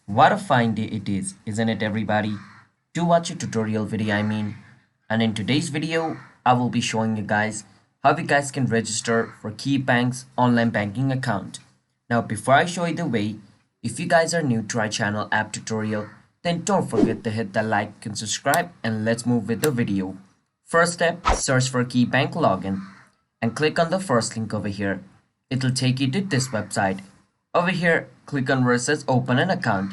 What a fine day it is, isn't it everybody? Do watch a tutorial video And in today's video, I will be showing you guys how you guys can register for KeyBank's online banking account. Now before I show you the way, if you guys are new to our channel app tutorial, then don't forget to hit the like and subscribe and let's move with the video. First step, search for KeyBank login and click on the first link over here. It'll take you to this website. Over here, click on where it says open an account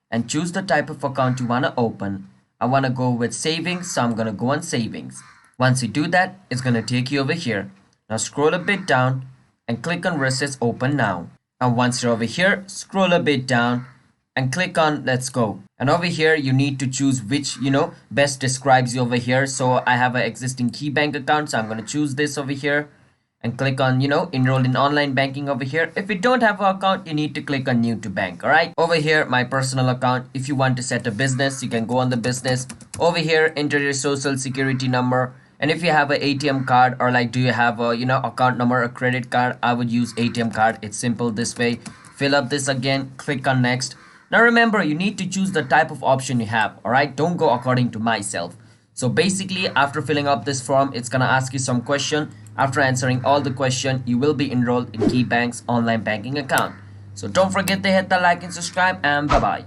and choose the type of account you want to open. I want to go with savings, so I'm going to go on savings. Once you do that, it's going to take you over here. Now scroll a bit down and click on where it says open now. And once you're over here, scroll a bit down and click on let's go. And over here, you need to choose which, best describes you over here. So I have an existing KeyBank account, so I'm going to choose this over here. And click on enroll in online banking over here. If you don't have an account, you need to click on new to bank. All right, over here my personal account. If you want to set a business, you can go on the business. Over here, enter your social security number, and if you have an ATM card, or like do you have a account number, a credit card, I would use ATM card. It's simple this way. Fill up this again, click on next. Now remember, you need to choose the type of option you have. All right, don't go according to myself. So basically, after filling up this form, it's gonna ask you some question. After answering all the question, you will be enrolled in KeyBank's online banking account. So don't forget to hit the like and subscribe, and bye-bye.